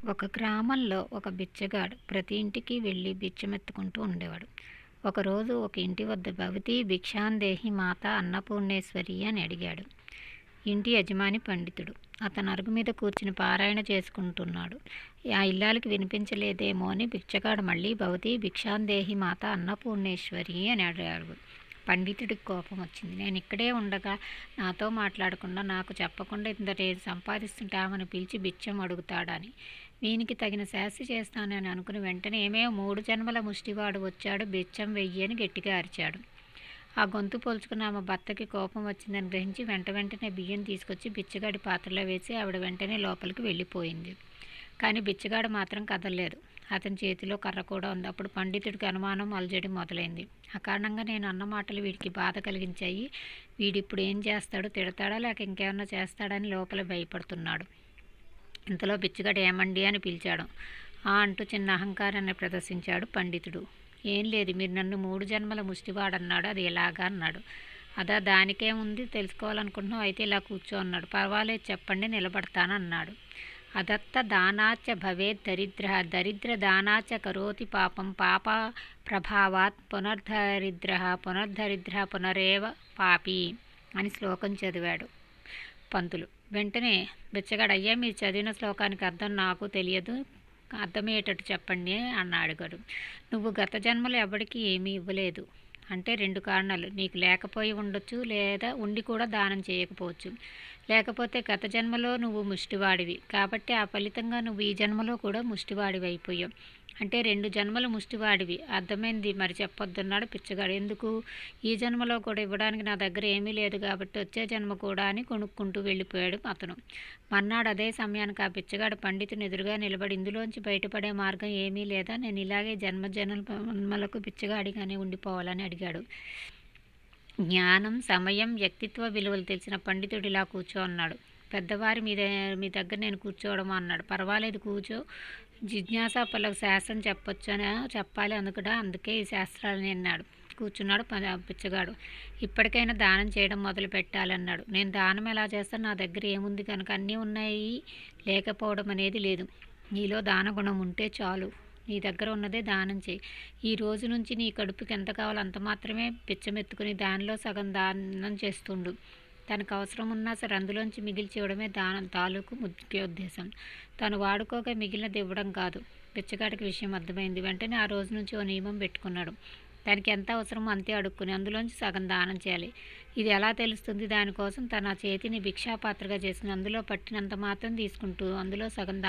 ఒక గ్రామంలో ఒక బిచ్చగాడు ప్రతి ఇంటికి వెళ్ళి బిచ్చమెత్తుకుంటూ ఉండేవాడు. ఒకరోజు ఒక ఇంటి వద్ద భవతి భిక్షాందేహి మాత అన్నపూర్ణేశ్వరి అని అడిగాడు. ఇంటి యజమాని పండితుడు. అతను అరుగు మీద కూర్చుని పారాయణ చేసుకుంటున్నాడు. ఆ ఇల్లాలికి వినిపించలేదేమో అని బిచ్చగాడు మళ్ళీ భవతి భిక్షాందేహి మాత అన్నపూర్ణేశ్వరి అని అడిగాడు. పండితుడికి కోపం వచ్చింది. నేను ఇక్కడే ఉండగా నాతో మాట్లాడకుండా నాకు చెప్పకుండా ఇంత సంపాదిస్తుంటే ఆమెను పిలిచి బిచ్చం అడుగుతాడని, వీనికి తగిన శాస్తి చేస్తానని అనుకుని వెంటనే ఏమేమో 3 జన్మల ముష్టివాడు వచ్చాడు బిచ్చం వెయ్యి అని గట్టిగా అరిచాడు. ఆ గొంతు పోల్చుకున్న ఆమె భర్తకి కోపం వచ్చిందని గ్రహించి వెంటనే బియ్యం తీసుకొచ్చి బిచ్చగాడి పాత్రలో వేసి ఆవిడ వెంటనే లోపలికి వెళ్ళిపోయింది. కానీ బిచ్చగాడు మాత్రం కదలలేదు. అతని చేతిలో కర్ర కూడా ఉంది. అప్పుడు పండితుడికి అనుమానం అలజడి మొదలైంది. అకారణంగా నేను అన్న మాటలు వీడికి బాధ కలిగించాయి. వీడిప్పుడు ఏం చేస్తాడు? తిడతాడా లేక ఇంకేమన్నా చేస్తాడని లోపల భయపడుతున్నాడు. ఇంతలో బిచ్చగాడు ఏమండి అని పిలిచాడు. అంటూ చిన్న అహంకారాన్ని ప్రదర్శించాడు పండితుడు. ఏం లేదు, మీరు నన్ను 3 జన్మల ముష్టివాడన్నాడు, అది ఎలాగా అన్నాడు. అదా, దానికేముంది, తెలుసుకోవాలనుకుంటున్నావు, అయితే ఇలా కూర్చో అన్నాడు. పర్వాలేదు చెప్పండి, నిలబడతాను అన్నాడు. అదత్త దానాచ భవేత్ దరిద్ర దరిద్ర దానాచ కరోతి పాపం పాప ప్రభావాత్ పునర్దరిద్ర పునరేవ పాపి అని శ్లోకం చదివాడు పంతులు. వెంటనే బిచ్చగాడు, అయ్యా మీరు చదివిన శ్లోకానికి అర్థం నాకు తెలియదు, అర్థమయ్యేటట్టు చెప్పండి అన్నాడు గడు. నువ్వు గత జన్మలో ఎవరికి ఏమీ ఇవ్వలేదు అంటే 2 కారణాలు. నీకు లేకపోయి ఉండొచ్చు, లేదా ఉండి కూడా దానం చేయకపోవచ్చు. లేకపోతే గత జన్మలో నువ్వు ముష్టివాడివి కాబట్టి ఆ ఫలితంగా నువ్వు ఈ జన్మలో కూడా ముష్టివాడివి అయిపోయావు. అంటే 2 జన్మలు ముష్టివాడివి, అర్థమైంది, మరి చెప్పొద్దన్నాడు పిచ్చగాడు. ఎందుకు? ఈ జన్మలో కూడా ఇవ్వడానికి నా దగ్గర ఏమీ లేదు కాబట్టి వచ్చే జన్మ కూడా అని కొనుక్కుంటూ వెళ్ళిపోయాడు అతను. మర్నాడు అదే సమయానికి ఆ పిచ్చగాడు పండితుని ఎదురుగా నిలబడి, ఇందులోంచి బయటపడే మార్గం ఏమీ లేదా, నేను ఇలాగే జన్మలకు పిచ్చగాడిగానే ఉండిపోవాలని అడిగాడు. జ్ఞానం, సమయం, వ్యక్తిత్వ విలువలు తెలిసిన పండితుడు ఇలా కూర్చో అన్నాడు. పెద్దవారి మీ దగ్గర నేను కూర్చోవడమా అన్నాడు. పర్వాలేదు కూర్చో, జిజ్ఞాస పలకు శాస్త్రం చెప్పాలి అందుకే ఈ శాస్త్రాలని అన్నాడు. కూర్చున్నాడు పిచ్చగాడు. ఇప్పటికైనా దానం చేయడం మొదలు పెట్టాలన్నాడు. నేను దానం ఎలా చేస్తాను, నా దగ్గర ఏముంది కనుక, అన్నీ ఉన్నాయి, లేకపోవడం అనేది లేదు. నీలో దాన గుణం ఉంటే చాలు, నీ దగ్గర ఉన్నదే దానం చేయి. ఈ రోజు నుంచి నీ కడుపుకి ఎంత కావాలో అంత మాత్రమే పిచ్చమెత్తుకుని దానిలో సగం దానం చేస్తుండు. తనకు అవసరం ఉన్నా సరే అందులోంచి మిగిల్చి ఇవ్వడమే దానం తాలూకు ముఖ్యోద్దేశం. తను వాడుకోగా మిగిలినది ఇవ్వడం కాదు. బిచ్చగాడికి విషయం అర్థమైంది. వెంటనే ఆ రోజు నుంచి ఓ నియమం పెట్టుకున్నాడు. తనకి ఎంత అవసరమో అంతే అడుక్కుని అందులోంచి సగం దానం చేయాలి. ఇది ఎలా తెలుస్తుంది? దానికోసం తన చేతిని భిక్షాపాత్రగా చేసిన అందులో పట్టినంత మాత్రం తీసుకుంటూ అందులో సగం